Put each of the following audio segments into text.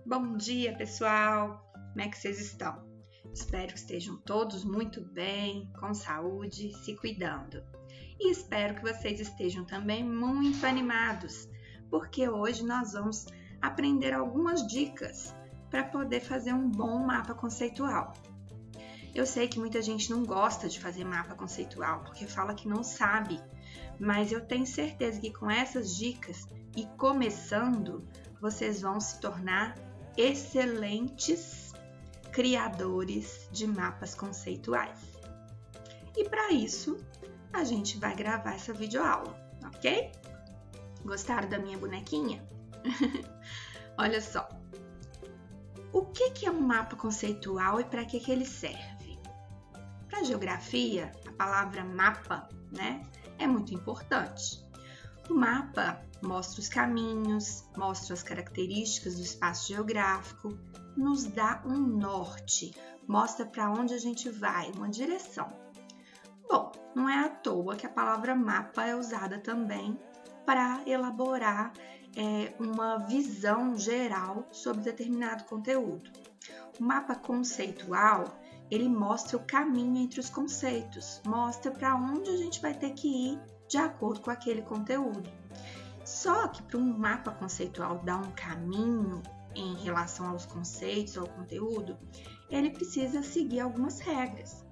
Bom dia, pessoal! Como é que vocês estão? Espero que estejam todos muito bem, com saúde, se cuidando. E espero que vocês estejam também muito animados, porque hoje nós vamos aprender algumas dicas para poder fazer um bom mapa conceitual. Eu sei que muita gente não gosta de fazer mapa conceitual, porque fala que não sabe, mas eu tenho certeza que com essas dicas e começando, vocês vão se tornar excelentes criadores de mapas conceituais. E para isso, a gente vai gravar essa videoaula, ok? Gostaram da minha bonequinha? Olha só, o que é um mapa conceitual e para que ele serve? Para geografia, a palavra mapa, é muito importante. O mapa mostra os caminhos, mostra as características do espaço geográfico, nos dá um norte, mostra para onde a gente vai, uma direção. Bom, não é à toa que a palavra mapa é usada também para elaborar uma visão geral sobre determinado conteúdo. O mapa conceitual, ele mostra o caminho entre os conceitos, mostra para onde a gente vai ter que ir de acordo com aquele conteúdo. Só que para um mapa conceitual dar um caminho em relação aos conceitos, ao conteúdo, ele precisa seguir algumas regras.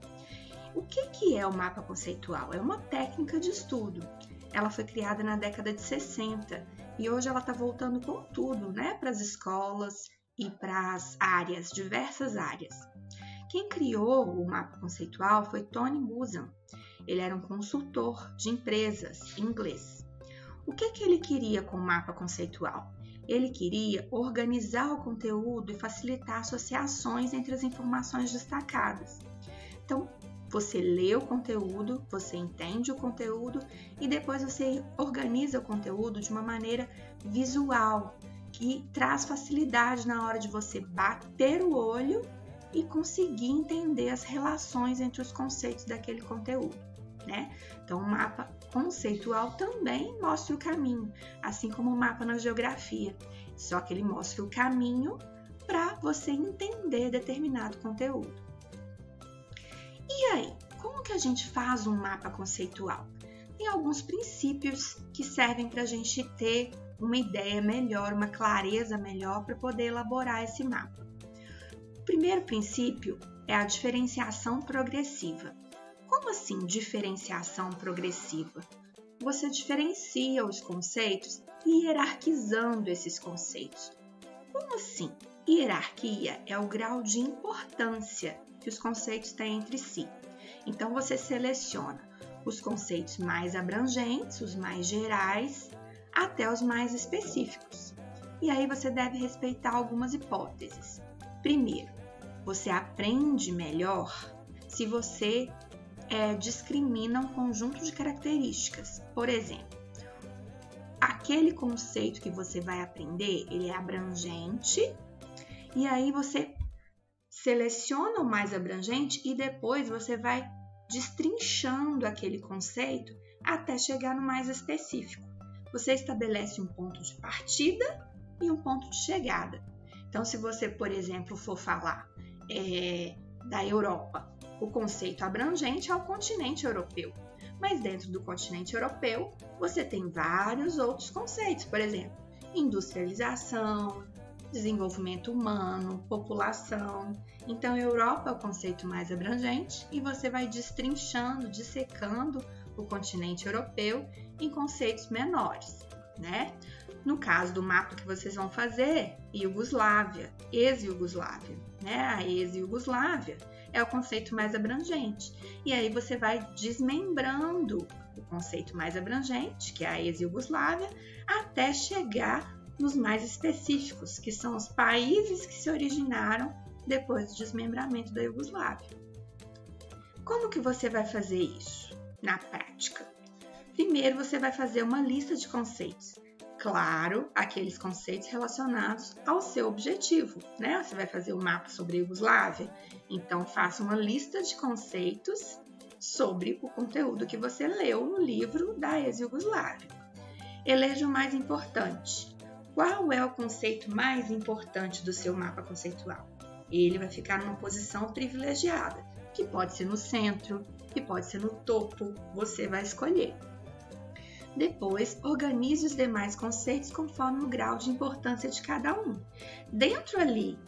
O que é o mapa conceitual? É uma técnica de estudo. Ela foi criada na década de 60 e hoje ela está voltando com tudo, para as escolas e para as áreas, diversas áreas. Quem criou o mapa conceitual foi Tony Buzan. Ele era um consultor de empresas inglês. O que ele queria com o mapa conceitual? Ele queria organizar o conteúdo e facilitar associações entre as informações destacadas. Então, você lê o conteúdo, você entende o conteúdo e depois você organiza o conteúdo de uma maneira visual, que traz facilidade na hora de você bater o olho e conseguir entender as relações entre os conceitos daquele conteúdo, Então, o mapa conceitual também mostra o caminho, assim como o mapa na geografia, só que ele mostra o caminho para você entender determinado conteúdo. E aí, como que a gente faz um mapa conceitual? Tem alguns princípios que servem para a gente ter uma ideia melhor, uma clareza melhor para poder elaborar esse mapa. O primeiro princípio é a diferenciação progressiva. Como assim diferenciação progressiva? Você diferencia os conceitos hierarquizando esses conceitos. Como assim? Hierarquia é o grau de importância que os conceitos têm entre si. Então, você seleciona os conceitos mais abrangentes, os mais gerais, até os mais específicos. E aí você deve respeitar algumas hipóteses. Primeiro, você aprende melhor se você discrimina um conjunto de características. Por exemplo, aquele conceito que você vai aprender, ele é abrangente, e aí você seleciona o mais abrangente e depois você vai destrinchando aquele conceito até chegar no mais específico. Você estabelece um ponto de partida e um ponto de chegada. Então, se você, por exemplo, for falar da Europa, o conceito abrangente é o continente europeu. Mas dentro do continente europeu, você tem vários outros conceitos, por exemplo, industrialização, desenvolvimento humano, população. Então, Europa é o conceito mais abrangente e você vai destrinchando, dissecando o continente europeu em conceitos menores, No caso do mapa que vocês vão fazer, Iugoslávia, ex-Iugoslávia, A ex-Iugoslávia é o conceito mais abrangente. E aí você vai desmembrando o conceito mais abrangente, que é a ex-Iugoslávia, até chegar nos mais específicos, que são os países que se originaram depois do desmembramento da Iugoslávia. Como que você vai fazer isso na prática? Primeiro, você vai fazer uma lista de conceitos. Claro, aqueles conceitos relacionados ao seu objetivo, Você vai fazer um mapa sobre a Iugoslávia, então faça uma lista de conceitos sobre o conteúdo que você leu no livro da ex-Iugoslávia. Eleja o mais importante. Qual é o conceito mais importante do seu mapa conceitual? Ele vai ficar numa posição privilegiada, que pode ser no centro, que pode ser no topo, você vai escolher. Depois, organize os demais conceitos conforme o grau de importância de cada um. Dentro ali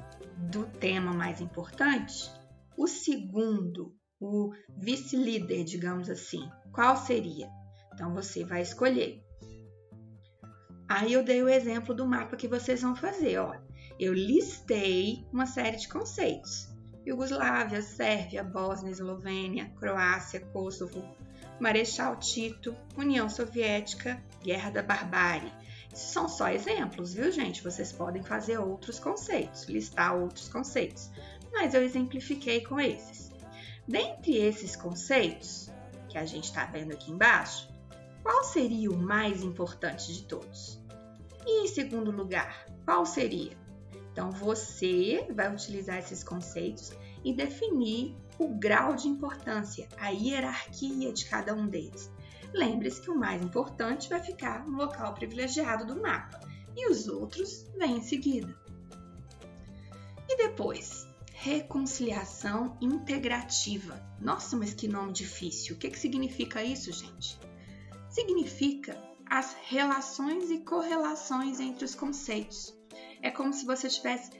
do tema mais importante, o segundo, o vice-líder, digamos assim, qual seria? Então, você vai escolher. Aí eu dei o exemplo do mapa que vocês vão fazer, olha. Eu listei uma série de conceitos. Iugoslávia, Sérvia, Bósnia, Eslovênia, Croácia, Kosovo, Marechal Tito, União Soviética, Guerra da Barbárie. Isso são só exemplos, viu, gente? Vocês podem fazer outros conceitos, listar outros conceitos, mas eu exemplifiquei com esses. Dentre esses conceitos, que a gente está vendo aqui embaixo, qual seria o mais importante de todos? E em segundo lugar, qual seria? Então, você vai utilizar esses conceitos e definir o grau de importância, a hierarquia de cada um deles. Lembre-se que o mais importante vai ficar no local privilegiado do mapa e os outros vêm em seguida. E depois, reconciliação integrativa. Nossa, mas que nome difícil! O que significa isso, gente? Significa as relações e correlações entre os conceitos. É como se você estivesse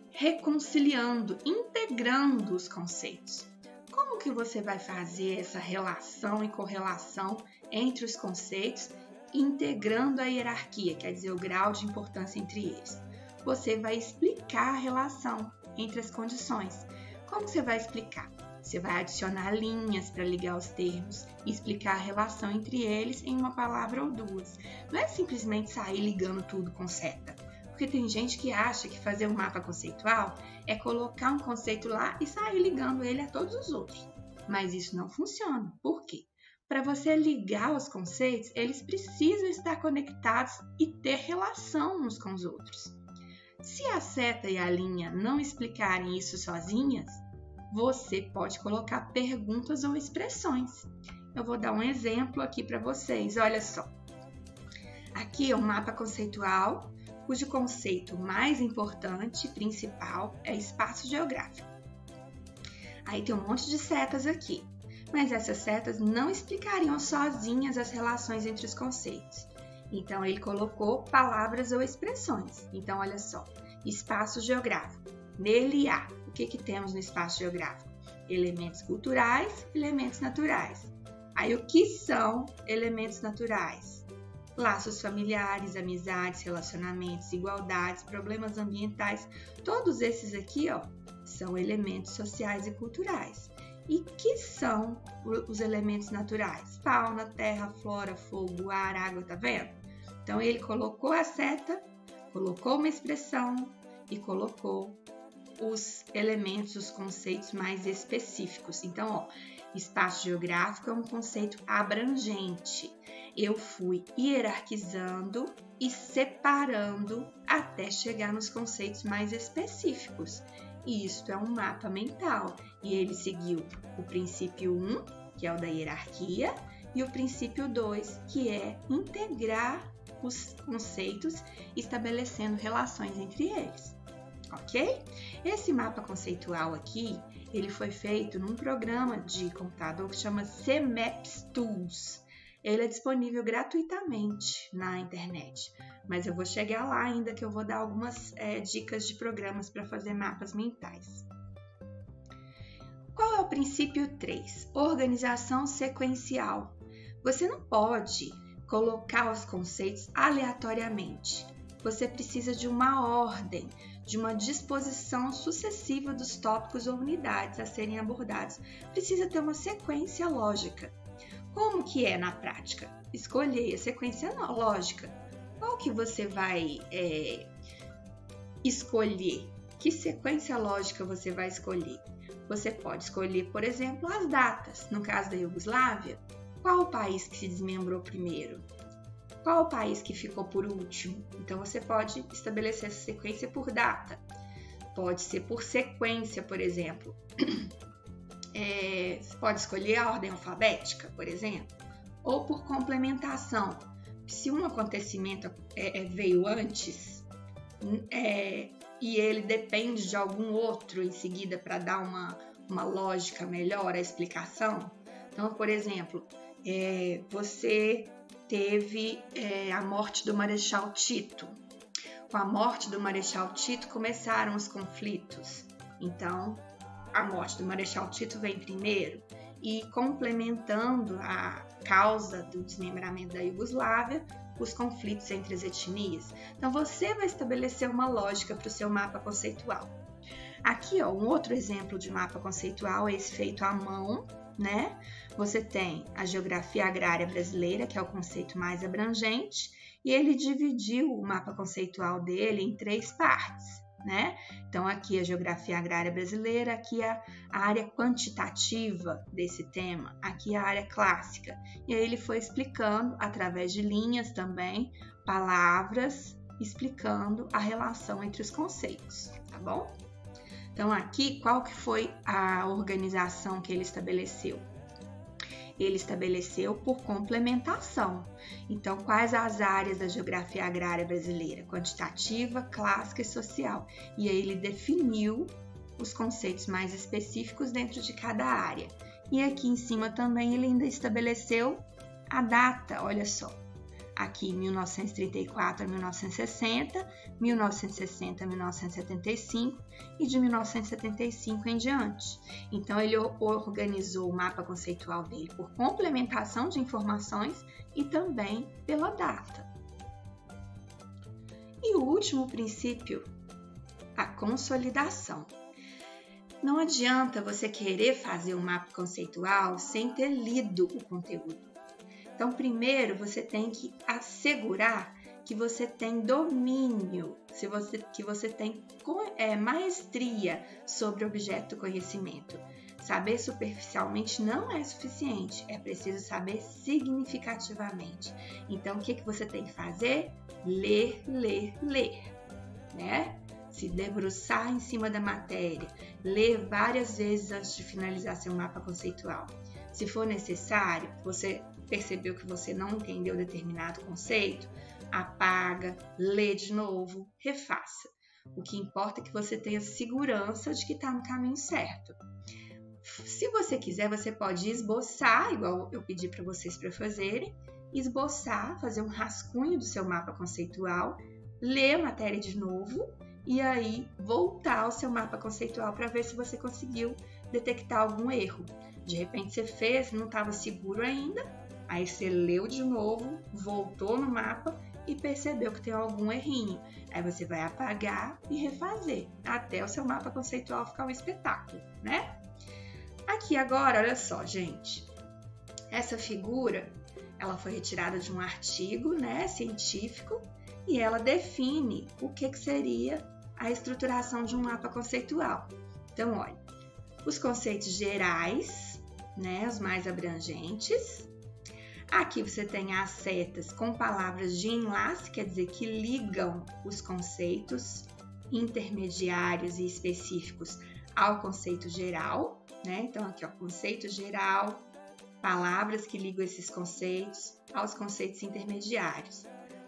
reconciliando, integrando os conceitos. Como que você vai fazer essa relação e correlação entre os conceitos, integrando a hierarquia, quer dizer, o grau de importância entre eles? Você vai explicar a relação entre as condições. Como você vai explicar? Você vai adicionar linhas para ligar os termos e explicar a relação entre eles em uma palavra ou duas. Não é simplesmente sair ligando tudo com seta. Porque tem gente que acha que fazer um mapa conceitual é colocar um conceito lá e sair ligando ele a todos os outros. Mas isso não funciona. Por quê? Para você ligar os conceitos, eles precisam estar conectados e ter relação uns com os outros. Se a seta e a linha não explicarem isso sozinhas, você pode colocar perguntas ou expressões. Eu vou dar um exemplo aqui para vocês. Olha só. Aqui é um mapa conceitual, cujo conceito mais importante e principal é espaço geográfico. Aí tem um monte de setas aqui, mas essas setas não explicariam sozinhas as relações entre os conceitos. Então, ele colocou palavras ou expressões. Então, olha só, espaço geográfico. Nele há, o que temos no espaço geográfico? Elementos culturais, elementos naturais. Aí, o que são elementos naturais? Laços familiares, amizades, relacionamentos, igualdades, problemas ambientais, todos esses aqui, ó, são elementos sociais e culturais. E que são os elementos naturais? Fauna, terra, flora, fogo, ar, água, tá vendo? Então, ele colocou a seta, colocou uma expressão e colocou os elementos, os conceitos mais específicos. Então, ó, espaço geográfico é um conceito abrangente. Eu fui hierarquizando e separando até chegar nos conceitos mais específicos. E isto é um mapa mental. E ele seguiu o princípio 1, que é o da hierarquia, e o princípio 2, que é integrar os conceitos, estabelecendo relações entre eles. Ok? Esse mapa conceitual aqui, ele foi feito num programa de computador que chama CMaps Tools. Ele é disponível gratuitamente na internet, mas eu vou chegar lá ainda que eu vou dar algumas dicas de programas para fazer mapas mentais. Qual é o princípio 3? Organização sequencial. Você não pode colocar os conceitos aleatoriamente. Você precisa de uma ordem, de uma disposição sucessiva dos tópicos ou unidades a serem abordados. Precisa ter uma sequência lógica. Como que é na prática? Escolher a sequência lógica. Qual que você vai escolher? Que sequência lógica você vai escolher? Você pode escolher, por exemplo, as datas. No caso da Iugoslávia, qual o país que se desmembrou primeiro? Qual o país que ficou por último? Então, você pode estabelecer essa sequência por data. Pode ser por sequência, por exemplo. Você pode escolher a ordem alfabética, por exemplo. Ou por complementação. se um acontecimento veio antes e ele depende de algum outro em seguida para dar uma lógica melhor à explicação. Então, por exemplo, você teve a morte do Marechal Tito. Com a morte do Marechal Tito começaram os conflitos. Então, a morte do Marechal Tito vem primeiro e complementando a causa do desmembramento da Iugoslávia, os conflitos entre as etnias. Então, você vai estabelecer uma lógica para o seu mapa conceitual. Aqui, um outro exemplo de mapa conceitual é esse feito à mão, né? Você tem a geografia agrária brasileira, que é o conceito mais abrangente, e ele dividiu o mapa conceitual dele em 3 partes, né? Então, aqui a geografia agrária brasileira, aqui a área quantitativa desse tema, aqui a área clássica. E aí ele foi explicando, através de linhas também, palavras, explicando a relação entre os conceitos, tá bom? Então, aqui, qual que foi a organização que ele estabeleceu? Ele estabeleceu por complementação. Então, quais as áreas da geografia agrária brasileira? Quantitativa, clássica e social. E aí ele definiu os conceitos mais específicos dentro de cada área. E aqui em cima também ele ainda estabeleceu a data, olha só. Aqui 1934 a 1960, 1960 a 1975 e de 1975 em diante. Então, ele organizou o mapa conceitual dele por complementação de informações e também pela data. E o último princípio, a consolidação. Não adianta você querer fazer um mapa conceitual sem ter lido o conteúdo. Então, primeiro, você tem que assegurar que você tem domínio, que você tem maestria sobre o objeto do conhecimento. Saber superficialmente não é suficiente, é preciso saber significativamente. Então, o que você tem que fazer? Ler, né? Se debruçar em cima da matéria, ler várias vezes antes de finalizar seu mapa conceitual. Se for necessário, você percebeu que você não entendeu determinado conceito, apaga, lê de novo, refaça. O que importa é que você tenha segurança de que está no caminho certo. Se você quiser, você pode esboçar, igual eu pedi para vocês para fazerem, esboçar, fazer um rascunho do seu mapa conceitual, ler a matéria de novo e aí voltar ao seu mapa conceitual para ver se você conseguiu detectar algum erro. De repente você fez, não estava seguro ainda, aí você leu de novo, voltou no mapa e percebeu que tem algum errinho. Aí você vai apagar e refazer, até o seu mapa conceitual ficar um espetáculo, né? Aqui agora, olha só, gente. Essa figura, ela foi retirada de um artigo, né, científico, e ela define o que seria a estruturação de um mapa conceitual. Então, olha, os conceitos gerais, né, os mais abrangentes. Aqui você tem as setas com palavras de enlace, quer dizer, que ligam os conceitos intermediários e específicos ao conceito geral, né? Então, aqui, ó, conceito geral, palavras que ligam esses conceitos aos conceitos intermediários.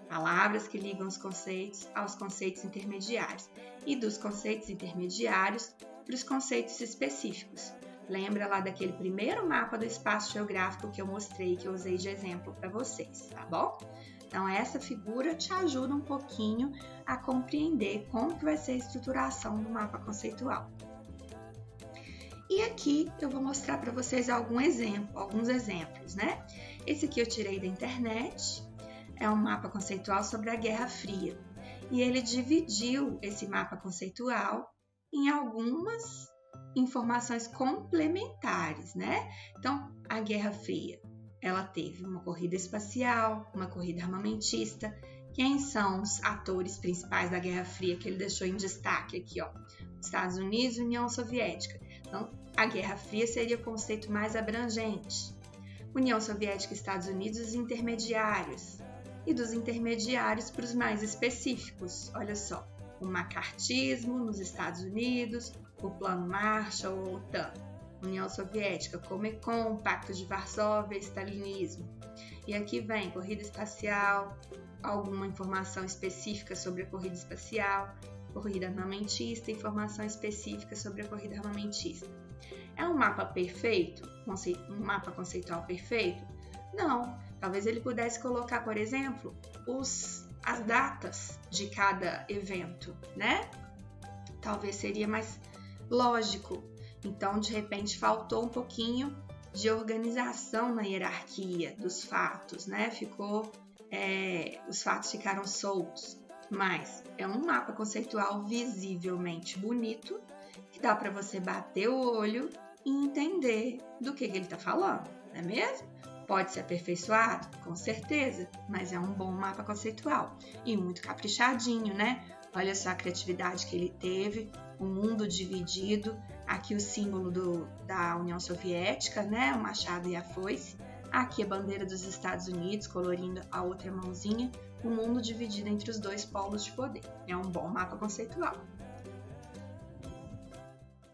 Palavras que ligam os conceitos aos conceitos intermediários. E dos conceitos intermediários para os conceitos específicos. Lembra lá daquele primeiro mapa do espaço geográfico que eu mostrei, que eu usei de exemplo para vocês, tá bom? Então, essa figura te ajuda um pouquinho a compreender como que vai ser a estruturação do mapa conceitual. E aqui eu vou mostrar para vocês alguns exemplos, né? Esse aqui eu tirei da internet, é um mapa conceitual sobre a Guerra Fria. E ele dividiu esse mapa conceitual em algumas informações complementares, né? Então, a Guerra Fria, ela teve uma corrida espacial, uma corrida armamentista. Quem são os atores principais da Guerra Fria que ele deixou em destaque aqui, ó? Estados Unidos e União Soviética. Então, a Guerra Fria seria o conceito mais abrangente. União Soviética e Estados Unidos, os intermediários. E dos intermediários para os mais específicos, olha só. O macartismo nos Estados Unidos, o Plano Marshall ou OTAN, União Soviética, Comecon, Pacto de Varsóvia, Stalinismo. E aqui vem corrida espacial, alguma informação específica sobre a corrida espacial, corrida armamentista, informação específica sobre a corrida armamentista. É um mapa perfeito? Um mapa conceitual perfeito? Não. Talvez ele pudesse colocar, por exemplo, as datas de cada evento, né? Talvez seria mais lógico. Então, de repente, faltou um pouquinho de organização na hierarquia dos fatos, né? Os fatos ficaram soltos, mas é um mapa conceitual visivelmente bonito que dá para você bater o olho e entender do que ele está falando, não é mesmo? Pode ser aperfeiçoado? Com certeza, mas é um bom mapa conceitual e muito caprichadinho, né? Olha só a criatividade que ele teve, o mundo dividido, aqui o símbolo da União Soviética, né? O machado e a foice, aqui a bandeira dos Estados Unidos, colorindo a outra mãozinha, o mundo dividido entre os dois polos de poder. É um bom mapa conceitual.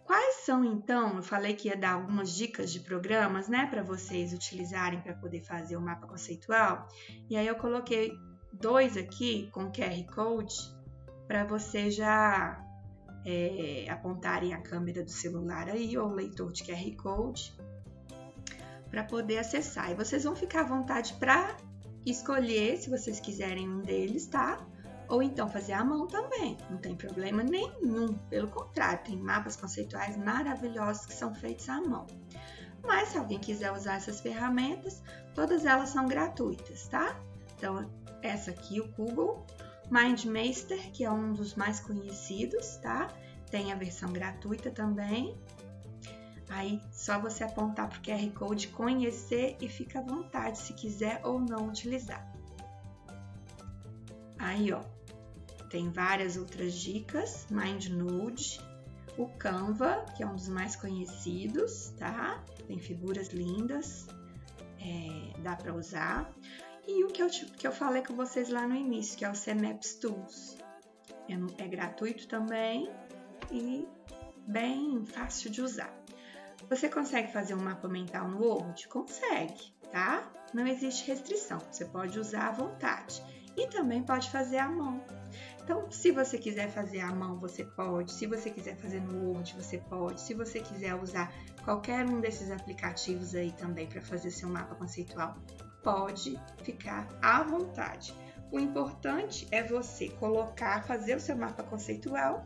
Quais são, então, eu falei que ia dar algumas dicas de programas, né, para vocês utilizarem para poder fazer o mapa conceitual, e aí eu coloquei 2 aqui com QR Code para vocês já apontarem a câmera do celular aí, ou o leitor de QR Code, para poder acessar. E vocês vão ficar à vontade para escolher, se vocês quiserem um deles, tá? Ou então fazer à mão também, não tem problema nenhum, pelo contrário, tem mapas conceituais maravilhosos que são feitos à mão. Mas se alguém quiser usar essas ferramentas, todas elas são gratuitas, tá? Então, essa aqui, o Google MindMaster, que é um dos mais conhecidos, tá? Tem a versão gratuita também. Aí, só você apontar para o QR Code, conhecer e fica à vontade se quiser ou não utilizar. Aí, ó, tem várias outras dicas, MindNode, o Canva, que é um dos mais conhecidos, tá? Tem figuras lindas, dá para usar. E o que eu falei com vocês lá no início, que é o CMaps Tools. É gratuito também e bem fácil de usar. Você consegue fazer um mapa mental no Word? Consegue, tá? Não existe restrição, você pode usar à vontade. E também pode fazer à mão. Então, se você quiser fazer à mão, você pode. Se você quiser fazer no Word, você pode. Se você quiser usar qualquer um desses aplicativos aí também para fazer seu mapa conceitual, pode ficar à vontade. O importante é você fazer o seu mapa conceitual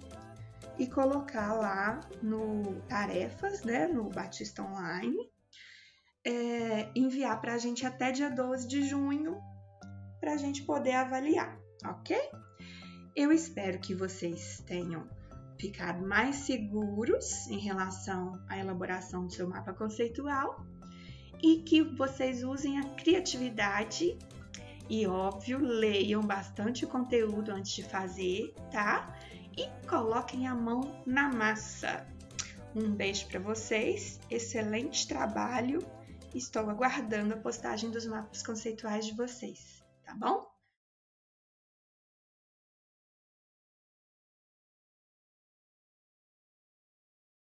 e colocar lá no Tarefas, né, no Batista Online, enviar para a gente até dia 12 de junho, para a gente poder avaliar, ok? Eu espero que vocês tenham ficado mais seguros em relação à elaboração do seu mapa conceitual e que vocês usem a criatividade e, óbvio, leiam bastante conteúdo antes de fazer, tá? E coloquem a mão na massa. Um beijo para vocês, excelente trabalho. Estou aguardando a postagem dos mapas conceituais de vocês, tá bom?